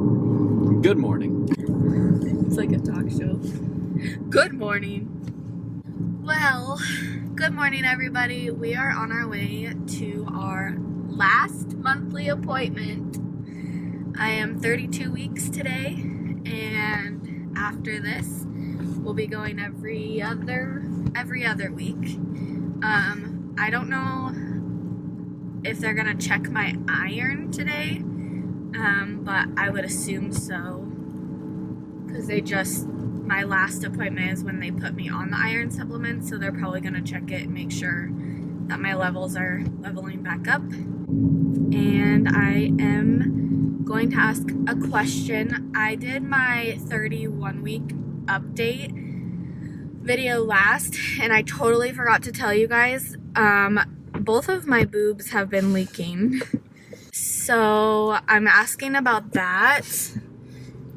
Good morning. It's like a talk show. Good morning. Well, good morning everybody. We are on our way to our last monthly appointment. I am 32 weeks today, and after this, we'll be going every other week. I don't know if they're gonna check my iron today, but I would assume so, because my last appointment is when they put me on the iron supplement, so they're probably gonna check it and make sure that my levels are leveling back up. And I am going to ask a question. I did my 31 week update video last, and I totally forgot to tell you guys, both of my boobs have been leaking. So I'm asking about that.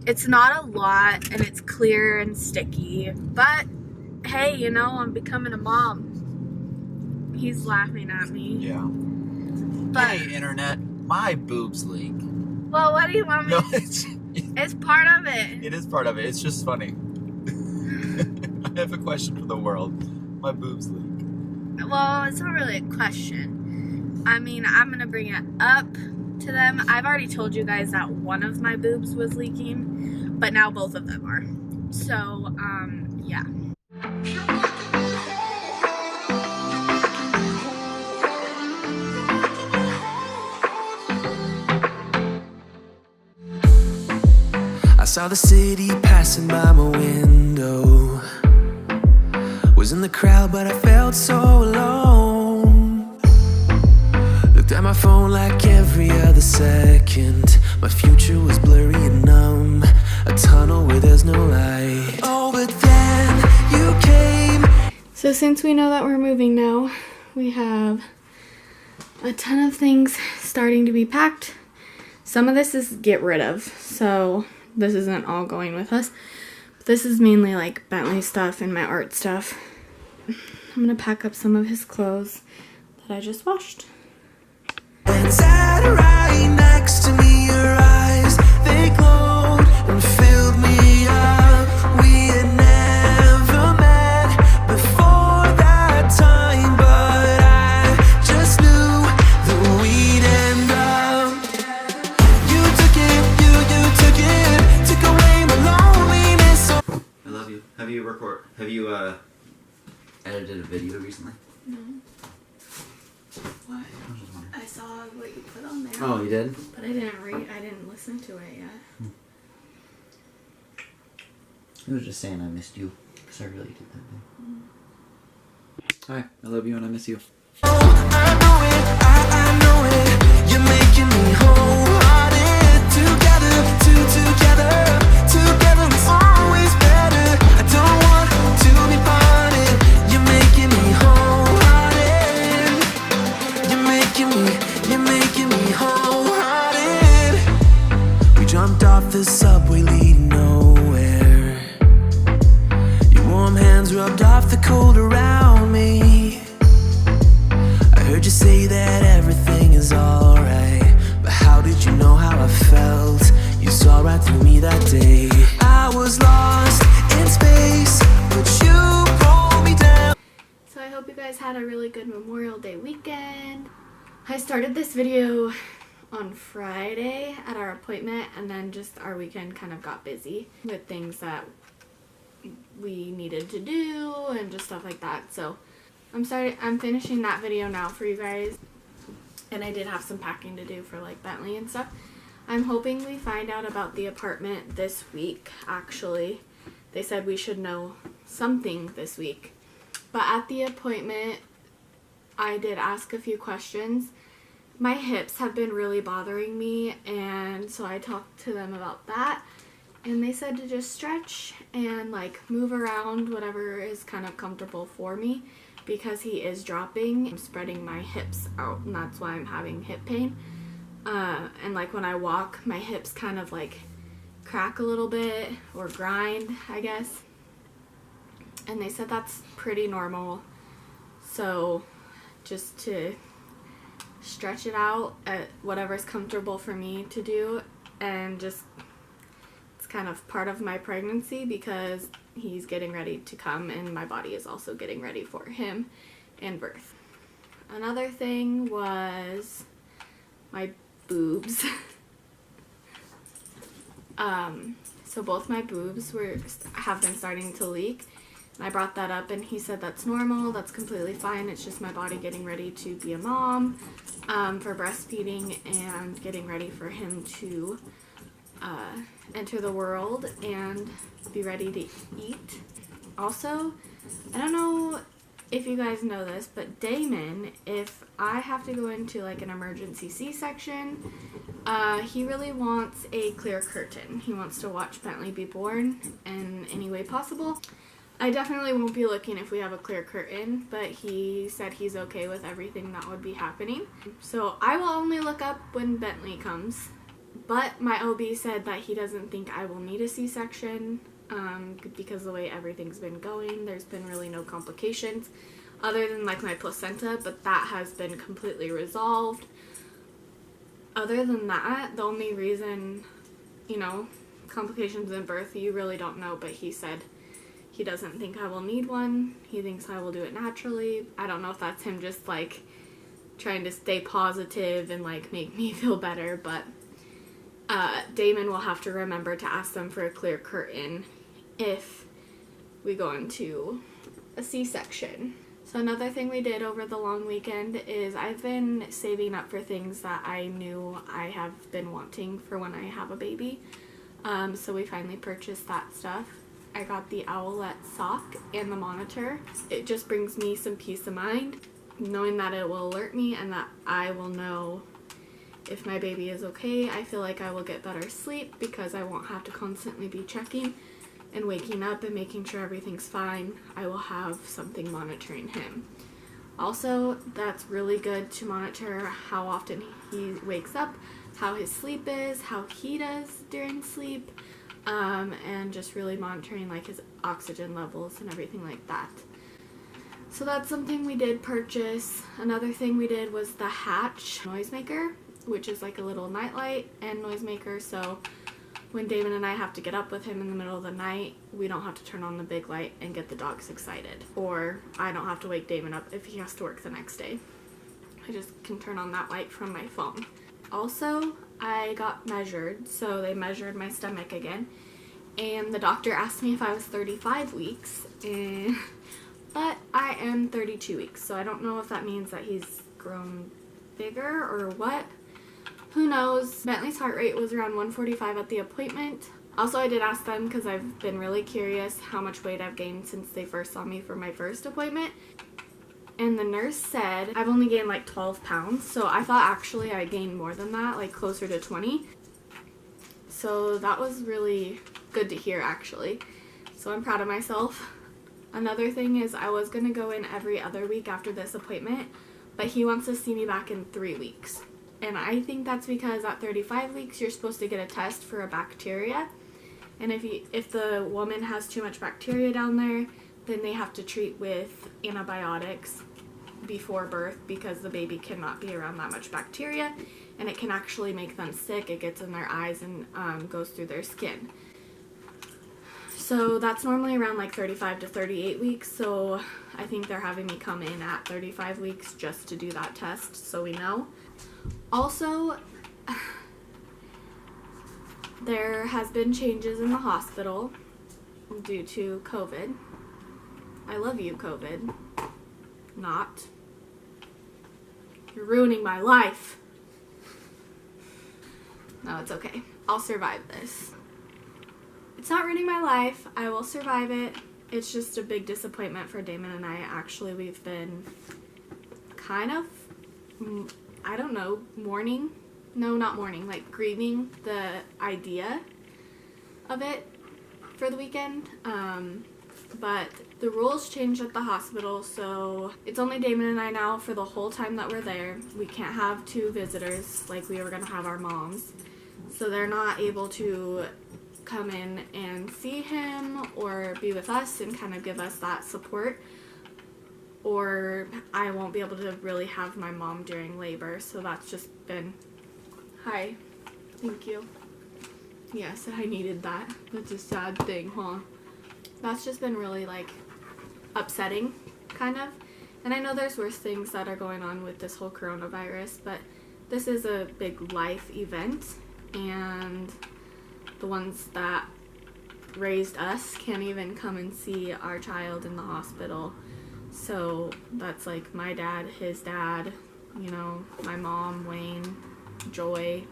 It's not a lot and it's clear and sticky, but hey, you know, I'm becoming a mom. He's laughing at me. Yeah. But, hey, internet, my boobs leak. well, what do you want me No, to... It's part of it. It is part of it. It's just funny. I have a question for the world. My boobs leak. Well, it's not really a question. I mean, I'm gonna bring it up to them. I've already told you guys that one of my boobs was leaking, but now both of them are. So, yeah. I saw the city passing by my window. Was in the crowd, but I felt so alone. Looked at my phone like every other second. My future was blurry and numb, a tunnel where there's no light. Oh, but then you came. So since we know that we're moving now, we have a ton of things starting to be packed. Some of this is get rid of, so this isn't all going with us. But this is mainly like Bentley stuff and my art stuff. I'm gonna pack up some of his clothes that I just washed. And sat right next to me, your eyes, they glowed and filled me up. We had never met before that time, but I just knew that we'd end up. You took it, took away my loneliness. I love you. Have you edited a video recently? No. What? I saw what you put on there. Oh, you did? But I didn't listen to it yet. I was just saying I missed you, because I really did that thing. Hi, I love you and I miss you. I know it, you're making me wholehearted. Together is always better. I don't want to be parted. You're making me wholehearted. You're making me wholehearted. We jumped off the subway leading nowhere. Your warm hands rubbed off the cold around me. I heard you say that everything is alright, but how did you know how I felt? You saw right through me that day. I was lost in space, but you pulled me down. So I hope you guys had a really good Memorial Day weekend. I started this video on Friday at our appointment, and then just our weekend kind of got busy with things that we needed to do and just stuff like that. So I'm finishing that video now for you guys, and I did have some packing to do for like Bentley and stuff. I'm hoping we find out about the apartment this week. Actually, they said we should know something this week, but at the appointment I did ask a few questions. My hips have been really bothering me, and so I talked to them about that, and they said to just stretch and like move around whatever is kind of comfortable for me, because he is dropping. I'm spreading my hips out, and that's why I'm having hip pain. And like when I walk, my hips kind of like crack a little bit or grind, I guess. And they said that's pretty normal. So just to stretch it out at whatever's comfortable for me to do, and just kind of part of my pregnancy because he's getting ready to come and my body is also getting ready for him and birth. Another thing was my boobs. So both my boobs have been starting to leak. And I brought that up and he said that's normal, that's completely fine. It's just my body getting ready to be a mom for breastfeeding and getting ready for him to enter the world and be ready to eat. Also, I don't know if you guys know this, but Damon, if I have to go into like an emergency C-section, he really wants a clear curtain. He wants to watch Bentley be born in any way possible. I definitely won't be looking if we have a clear curtain, but he said he's okay with everything that would be happening. So I will only look up when Bentley comes. But my OB said that he doesn't think I will need a C-section because of the way everything's been going. There's been really no complications other than like my placenta, but that has been completely resolved. Other than that, the only reason, you know, complications in birth, you really don't know, but he said he doesn't think I will need one. He thinks I will do it naturally. I don't know if that's him just like trying to stay positive and like make me feel better, but Damon will have to remember to ask them for a clear curtain if we go into a C-section. So another thing we did over the long weekend is I've been saving up for things that I knew I have been wanting for when I have a baby. So we finally purchased that stuff. I got the owlet sock and the monitor. It just brings me some peace of mind knowing that it will alert me and that I will know if my baby is okay. I feel like I will get better sleep because I won't have to constantly be checking and waking up and making sure everything's fine. I will have something monitoring him. Also, that's really good to monitor how often he wakes up, how his sleep is, how he does during sleep, and just really monitoring like his oxygen levels and everything like that. So that's something we did purchase. Another thing we did was the Hatch noisemaker, which is like a little nightlight and noisemaker, so when Damon and I have to get up with him in the middle of the night, we don't have to turn on the big light and get the dogs excited. Or I don't have to wake Damon up if he has to work the next day. I just can turn on that light from my phone. Also, I got measured, so they measured my stomach again, and the doctor asked me if I was 35 weeks, but I am 32 weeks, so I don't know if that means that he's grown bigger or what. Who knows? Bentley's heart rate was around 145 at the appointment. Also, I did ask them because I've been really curious how much weight I've gained since they first saw me for my first appointment. And the nurse said I've only gained like 12 pounds, so I thought actually I gained more than that, like closer to 20. So that was really good to hear actually. So I'm proud of myself. Another thing is I was going to go in every other week after this appointment, but he wants to see me back in 3 weeks. And I think that's because at 35 weeks you're supposed to get a test for a bacteria. And if the woman has too much bacteria down there, then they have to treat with antibiotics before birth because the baby cannot be around that much bacteria and it can actually make them sick. It gets in their eyes and goes through their skin. So that's normally around like 35 to 38 weeks. So I think they're having me come in at 35 weeks just to do that test so we know. Also, there has been changes in the hospital due to COVID. I love you, COVID. Not. You're ruining my life. No, it's okay. I'll survive this. It's not ruining my life. I will survive it. It's just a big disappointment for Damon and I. Actually, we've been kind of, I don't know, mourning. No, not mourning, like grieving the idea of it for the weekend. But the rules changed at the hospital, so it's only Damon and I now for the whole time that we're there. We can't have 2 visitors like we were going to have our moms. So they're not able to come in and see him or be with us and kind of give us that support. Or I won't be able to really have my mom during labor, so that's just been... Hi. Thank you. Yes, I needed that. That's a sad thing, huh? That's just been really, like, upsetting, kind of. And I know there's worse things that are going on with this whole coronavirus, but this is a big life event, and the ones that raised us can't even come and see our child in the hospital. So that's like my dad, his dad, you know, my mom, Wayne, Joy,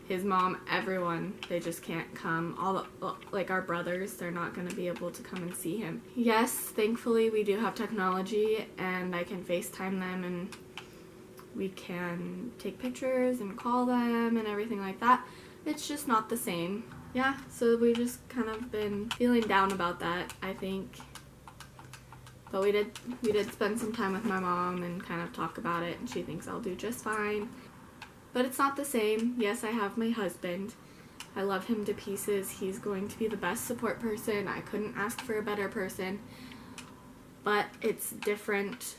his mom, everyone. They just can't come. All the, like our brothers, they're not going to be able to come and see him. Yes, thankfully we do have technology, and I can FaceTime them, and we can take pictures and call them and everything like that. It's just not the same. Yeah, so we just kind of been feeling down about that, I think. But we did spend some time with my mom and kind of talk about it, and she thinks I'll do just fine. But it's not the same. Yes, I have my husband. I love him to pieces. He's going to be the best support person. I couldn't ask for a better person. But it's different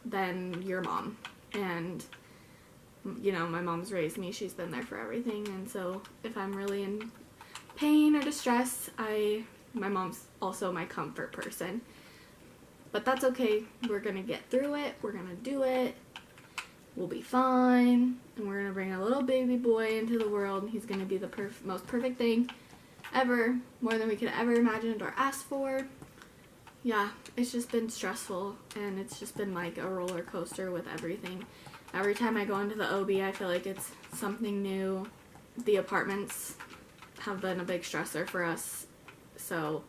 than your mom. And, you know, my mom's raised me. She's been there for everything. And so if I'm really in pain or distress, my mom's also my comfort person. But that's okay. We're going to get through it. We're going to do it. We'll be fine, and we're going to bring a little baby boy into the world, and he's going to be the most perfect thing ever, more than we could ever imagine or ask for. Yeah, it's just been stressful, and it's just been like a roller coaster with everything. Every time I go into the OB, I feel like it's something new. The apartments have been a big stressor for us, so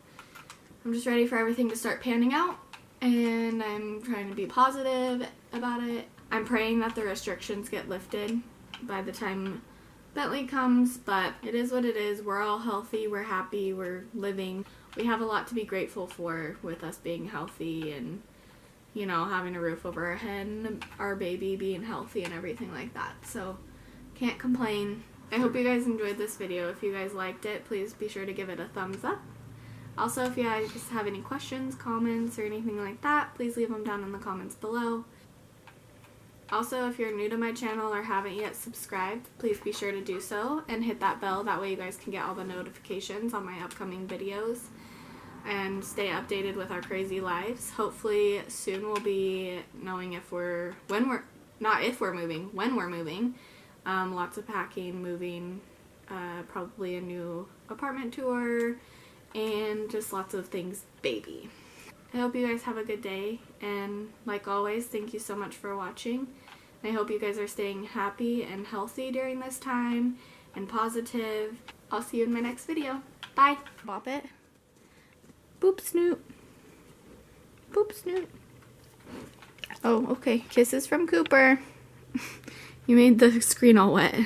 I'm just ready for everything to start panning out, and I'm trying to be positive about it. I'm praying that the restrictions get lifted by the time Bentley comes, but it is what it is. We're all healthy, we're happy, we're living. We have a lot to be grateful for with us being healthy and, you know, having a roof over our head and our baby being healthy and everything like that. So, can't complain. I hope you guys enjoyed this video. If you guys liked it, please be sure to give it a thumbs up. Also, if you guys have any questions, comments, or anything like that, please leave them down in the comments below. Also, if you're new to my channel or haven't yet subscribed, please be sure to do so and hit that bell. That way you guys can get all the notifications on my upcoming videos and stay updated with our crazy lives. Hopefully soon we'll be knowing when we're moving. Lots of packing, moving, probably a new apartment tour, and just lots of things baby. I hope you guys have a good day, and like always, thank you so much for watching. I hope you guys are staying happy and healthy during this time, and positive. I'll see you in my next video. Bye! Bop it. Boop snoot. Boop snoot. Oh, okay. Kisses from Cooper. You made the screen all wet.